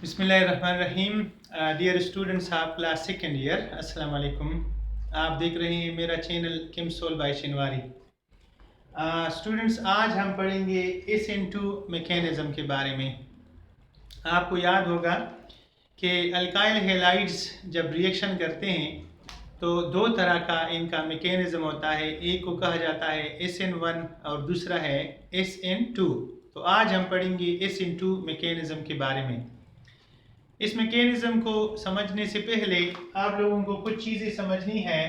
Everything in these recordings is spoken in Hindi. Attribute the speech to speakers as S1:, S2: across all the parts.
S1: बिस्मिल्लाहिर्रहमानिर्रहीम। Dear students of class second year, अस्सलाम वालेकुम। आप देख रहे हैं मेरा चैनल किमसोल बाय शिनवारी। स्टूडेंट्स, आज हम पढ़ेंगे SN2 मैकेनिज़्म के बारे में। आपको याद होगा कि अल्काइल हैलाइड्स जब रिएक्शन करते हैं तो दो तरह का इनका मैकेनिज़्म होता है। एक को कहा जाता है SN1 और दूसरा है SN2। तो आज हम पढ़ेंगे SN2 मैकेनिज़्म के बारे में। इस मैकेनिज़्म को समझने से पहले आप लोगों को कुछ चीज़ें समझनी है,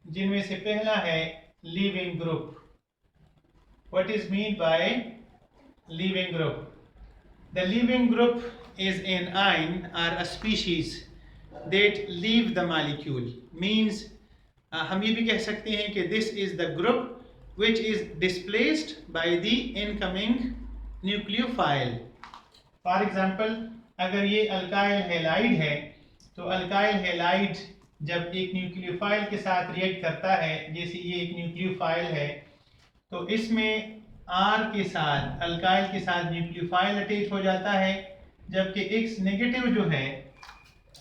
S1: जिनमें से पहला है leaving group. What is mean by leaving group? The leaving group is an ion or a species that leave the molecule. Means हम ये भी कह सकते हैं कि this is the group which is displaced by the incoming nucleophile. For example, अगर ये अल्काइल हैलाइड है तो अल्काइल हैलाइड जब एक न्यूक्लियोफाइल के साथ रिएक्ट करता है, जैसे ये एक न्यूक्लियोफाइल है, तो इसमें R के साथ अल्काइल के साथ न्यूक्लियोफाइल अटैच हो जाता है, जबकि X नेगेटिव जो है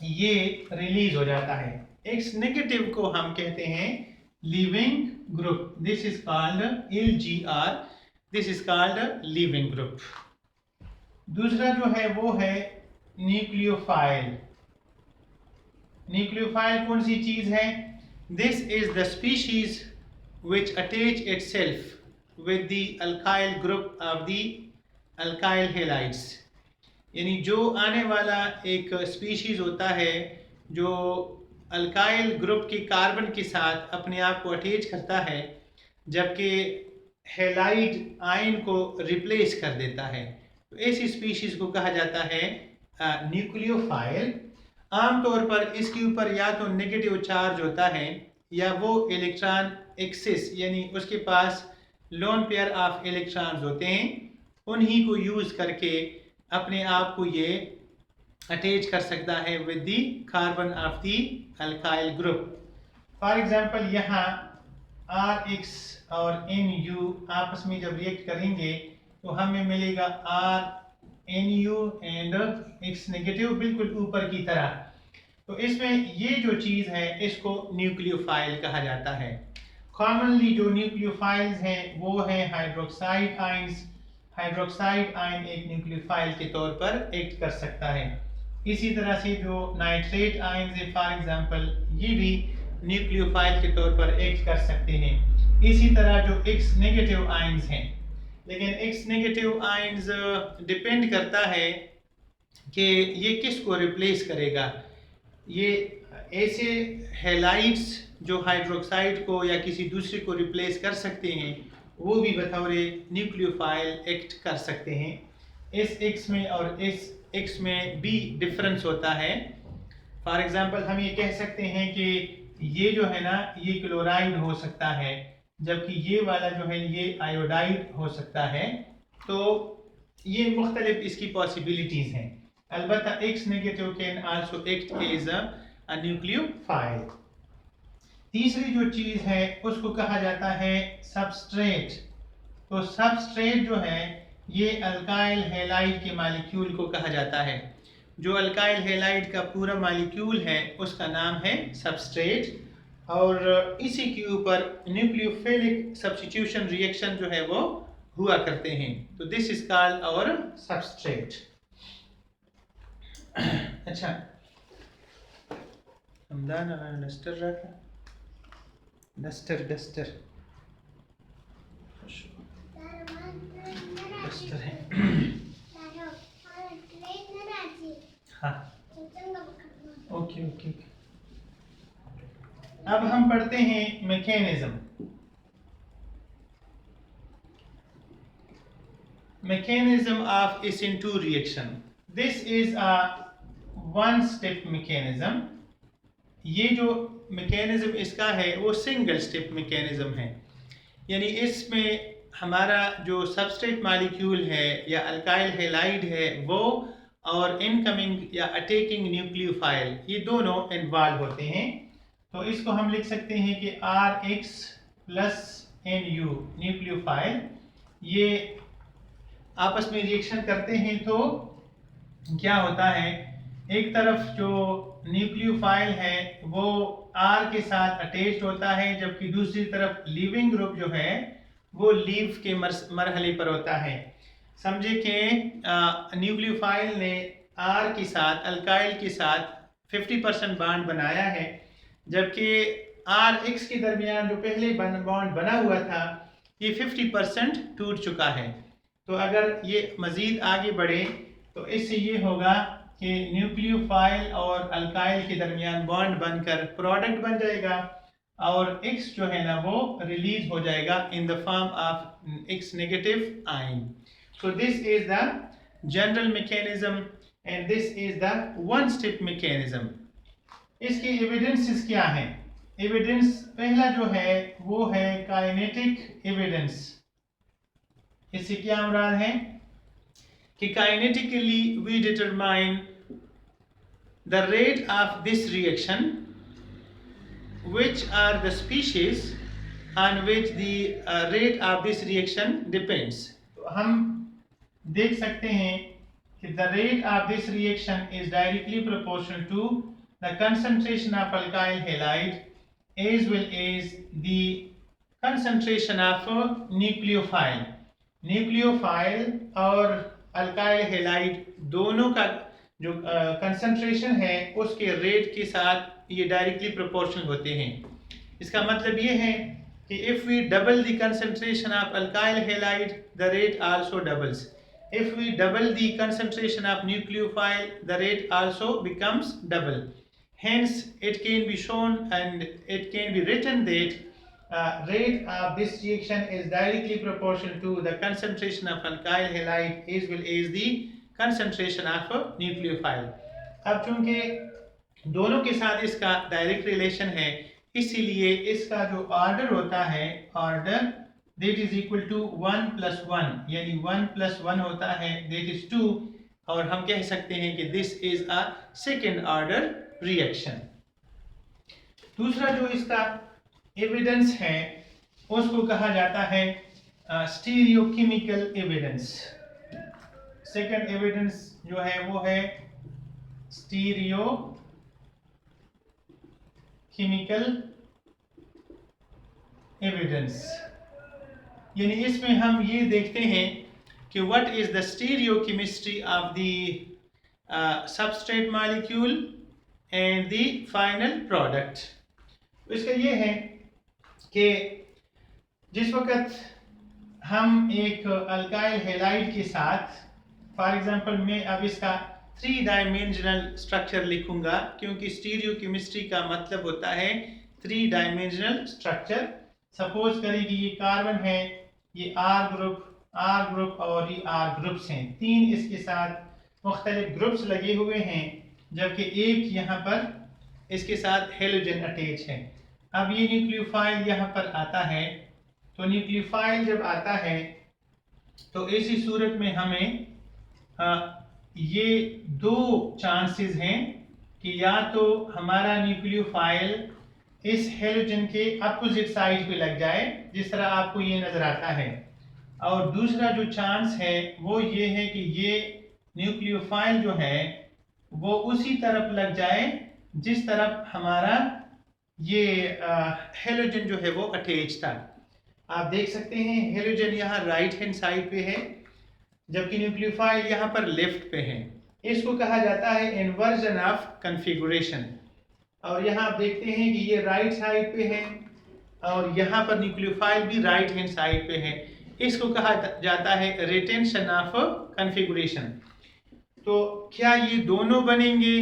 S1: ये रिलीज हो जाता है। X नेगेटिव को हम कहते हैं leaving group. This is called LGR। This is called leaving group. दूसरा जो है वो है न्यूक्लियोफाइल। न्यूक्लियोफाइल कौन सी चीज है? This is the species which attach itself with the alkyl group of the alkyl halides। यानी जो आने वाला एक स्पीशीज होता है जो अल्काइल ग्रुप के कार्बन के साथ अपने आप को अटैच करता है, जबकि हैलाइड आयन को रिप्लेस कर देता है। तो ऐसी स्पीशीज को कहा जाता है न्यूक्लियोफाइल। आमतौर पर इसके ऊपर या तो नेगेटिव चार्ज होता है या वो इलेक्ट्रॉन एक्सेस, यानी उसके पास लोन पेयर ऑफ इलेक्ट्रॉन्स होते हैं, उन्हीं को यूज करके अपने आप को ये अटैच कर सकता है with the carbon of the alkyl group. For example, यहाँ RX और NU आपस में जब रिएक्ट करेंगे तो हमें मिलेगा RNU एंड X नेगेटिव, बिल्कुल ऊपर की तरह। तो इसमें ये जो चीज़ है इसको न्यूक्लियोफाइल कहा जाता है। कॉमनली जो न्यूक्लियोफाइल्स हैं वो है हाइड्रोक्साइड आयंस। हाइड्रोक्साइड आयन एक न्यूक्लियोफाइल के तौर पर एक्ट कर सकता है। इसी तरह से जो नाइट्रेट आयन है, फॉर एग्जांपल, ये भी न्यूक्लियोफाइल के तौर पर एक्ट कर सकते हैं। इसी तरह जो X नेगेटिव आयंस हैं, लेकिन X नेगेटिव आयंस डिपेंड करता है कि ये किसको रिप्लेस करेगा। ये ऐसे हैलाइड्स जो हाइड्रोक्साइड को या किसी दूसरे को रिप्लेस कर सकते हैं, वो भी बतौर न्यूक्लियोफाइल एक्ट कर सकते हैं। इस X में और इस X में भी डिफरेंस होता है। फॉर एग्जांपल, हम ये कह सकते हैं कि ये जो है ना ये क्लोराइड हो सकता है, जबकि ये वाला जो है ये आयोडाइड हो सकता है। तो ये मुख्तलिफ इसकी पॉसिबिलिटीज हैं। अलबत्ता X negative can also act as a nucleophile. तीसरी जो चीज है उसको कहा जाता है सबस्ट्रेट। तो सबस्ट्रेट जो है ये अल्काइल हैलाइड के मॉलिक्यूल को कहा जाता है। जो अल्काइल हैलाइड का पूरा मॉलिक्यूल है उसका नाम है सबस्ट्रेट, और इसी के ऊपर न्यूक्लियोफिलिक सब्स्टिट्यूशन रिएक्शन जो है वो हुआ करते हैं। तो this is called our substrate. अच्छा, हमदान डस्टर रखा, डस्टर डस्टर डस्टर है। हाँ, ओके ओके। अब हम पढ़ते हैं mechanism. Mechanism of SN2 reaction. This is a one step mechanism. ये जो मैकेनिज्म इसका है वो सिंगल स्टेप मैकेनिज्म है, यानी इसमें हमारा जो सबस्ट्रेट मॉलिक्यूल है या अल्काइल हैलाइड है वो और इनकमिंग या अटैकिंग न्यूक्लियोफाइल, ये दोनों इन्वॉल्व होते हैं। तो इसको हम लिख सकते हैं कि RX प्लस NU न्यूक्लियोफाइल ये आपस में रिएक्शन करते हैं तो क्या होता है एक तरफ जो न्यूक्लियोफाइल है वो R के साथ अटैच्ड होता है, जबकि दूसरी तरफ लीविंग ग्रुप जो है वो लीव के मरहले पर होता है। समझे कि न्यूक्लियोफाइल ने R के साथ अल्काइल के साथ 50% बॉन्ड बनाया है, जबकि RX के दरमियान जो पहले बॉन्ड बना हुआ था ये 50% टूट चुका है। तो अगर ये मज़ीद आगे बढ़े तो इससे ये होगा कि न्यूक्लियोफाइल और अल्काइल के दरमियान बॉन्ड बनकर प्रोडक्ट बन जाएगा और X जो है ना वो रिलीज हो जाएगा in the form of X negative ion. So this is the general mechanism and this is the one step mechanism. इसके एविडेंसेस क्या हैं? एविडेंस पहला जो है वो है काइनेटिक एविडेंस। इससे क्या मुराद है कि kinetically we determine the rate of this reaction which are the species on which the rate of this reaction depends। तो हम देख सकते हैं कि the rate of this reaction is directly proportional to the concentration of alkyl halide as well as the concentration of nucleophile। Nucleophile और अल्काइल हैलाइड दोनों का जो कंसंट्रेशन है उसके रेट के साथ ये डायरेक्टली प्रोपोर्शनल होते हैं। इसका मतलब ये है कि if we double the concentration of alkyl halide the rate also doubles, if we double the concentration of nucleophile the rate also becomes double. Hence, it can be shown and it can be written that rate of this reaction is directly proportional to the concentration of alkyl halide as well as the concentration of nucleophile। अब चूंकि दोनों के साथ इसका डायरेक्ट रिलेशन है, इसीलिए इसका जो ऑर्डर होता है order that is equal to 1 + 1, यानी 1 + 1 होता है दैट इज 2, और हम कह सकते हैं कि this is a second order reaction. दूसरा जो इसका एविडेंस है उसको कहा जाता है स्टीरियोकेमिकल एविडेंस। सेकंड एविडेंस जो है वो है स्टीरियोकेमिकल एविडेंस, यानी इसमें हम ये देखते हैं कि what is the stereochemistry of the substrate molecule and the final product. तो इसका ये है कि जिस वक्त हम एक अल्काइल हैलाइड के साथ, फॉर एग्जांपल मैं अब इसका 3 डायमेंशनल स्ट्रक्चर लिखूंगा क्योंकि स्टीरियोकेमिस्ट्री का मतलब होता है 3 डायमेंशनल स्ट्रक्चर। सपोज करें कि ये कार्बन है, ये R ग्रुप और ये R ग्रुप्स हैं, 3 इसके साथ मुख्तलिफ ग्रुप्स लगे हुए हैं, जबकि एक यहाँ पर इसके साथ हेलोजन अटैच है। अब ये न्यूक्लियोफाइल यहाँ पर आता है, तो न्यूक्लियोफाइल जब आता है तो ऐसी सूरत में हमें ये 2 चांसेस हैं कि या तो हमारा न्यूक्लियोफाइल इस हेलोजन के अपोजिट साइड पे लग जाए जिस तरह आपको ये नजर आता है, और दूसरा जो चांस है वो ये है कि ये न्यूक्लियोफाइल जो है वो उसी तरफ लग जाए जिस तरफ हमारा ये हेलोजन जो है वो अटैच था। आप देख सकते हैं हेलोजन यहाँ राइट हैंड साइड पे है जबकि न्यूक्लियोफाइल यहाँ पर लेफ्ट पे है। इसको कहा जाता है इन्वर्जन ऑफ कॉन्फ़िगरेशन। और यहाँ आप देखते हैं कि ये राइट साइड पे है और यहाँ पर न्यूक्लियोफाइल भी राइट हैंड साइड पे है। इसको कहा जाता है रिटेंशन ऑफ कॉन्फ़िगरेशन। तो क्या ये दोनों बनेंगे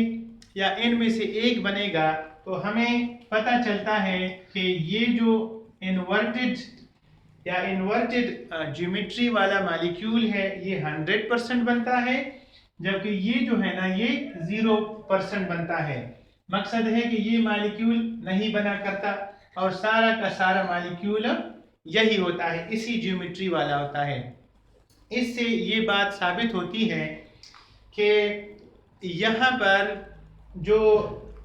S1: या इनमें से एक बनेगा? तो हमें पता चलता है कि ये जो इन्वर्टेड ज्योमेट्री वाला मॉलिक्यूल है ये 100% बनता है, जबकि ये जो है ना ये 0% बनता है। मकसद है कि ये मॉलिक्यूल नहीं बना करता और सारा का सारा मॉलिक्यूल यही होता है, इसी ज्योमेट्री वाला होता है। इससे ये बात साबित होती है कि यहाँ पर जो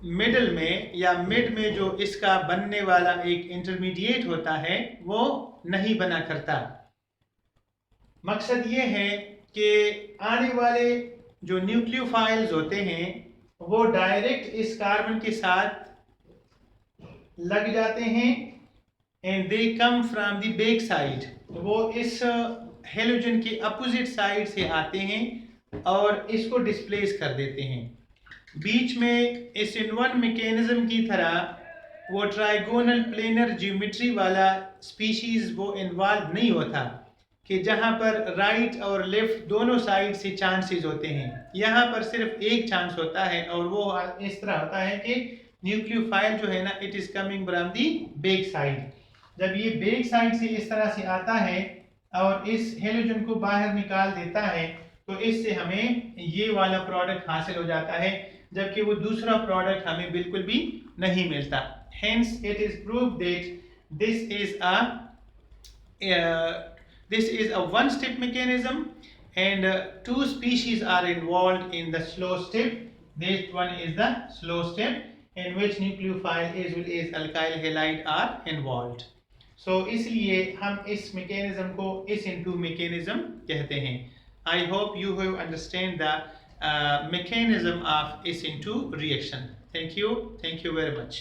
S1: मिडल में या मिड में जो इसका बनने वाला एक इंटरमीडिएट होता है वो नहीं बना करता। मकसद ये है कि आने वाले जो न्यूक्लियोफाइल्स होते हैं वो डायरेक्ट इस कार्बन के साथ लग जाते हैं and they come from the back side, वो इस हेलोजन के अपोजिट साइड से आते हैं और इसको डिस्प्लेस कर देते हैं। बीच में इस इन-वन मैकेनिज्म की तरह वो ट्राइगोनल प्लेनर ज्योमेट्री वाला स्पीशीज वो इन्वॉल्व नहीं होता कि जहाँ पर राइट और लेफ्ट दोनों साइड से चांसेस होते हैं। यहाँ पर सिर्फ एक चांस होता है और वो इस तरह होता है कि न्यूक्लियोफाइल जो है ना, it is coming from the back side. जब ये बैक साइड से इस तरह से आता है और इस हेलोजन को बाहर निकाल देता है तो इससे हमें ये वाला प्रोडक्ट हासिल हो जाता है, जबकि वो दूसरा प्रोडक्ट हमें बिल्कुल भी नहीं मिलता। Hence it is proved that this is a one-step mechanism and two species are involved in the slow step. This one is the slow step in which nucleophile as well as alkyl halide are involved. So इसलिए हम इस mechanism को S-into mechanism कहते हैं। I hope you have understand the mechanism of S-into reaction. Thank you very much.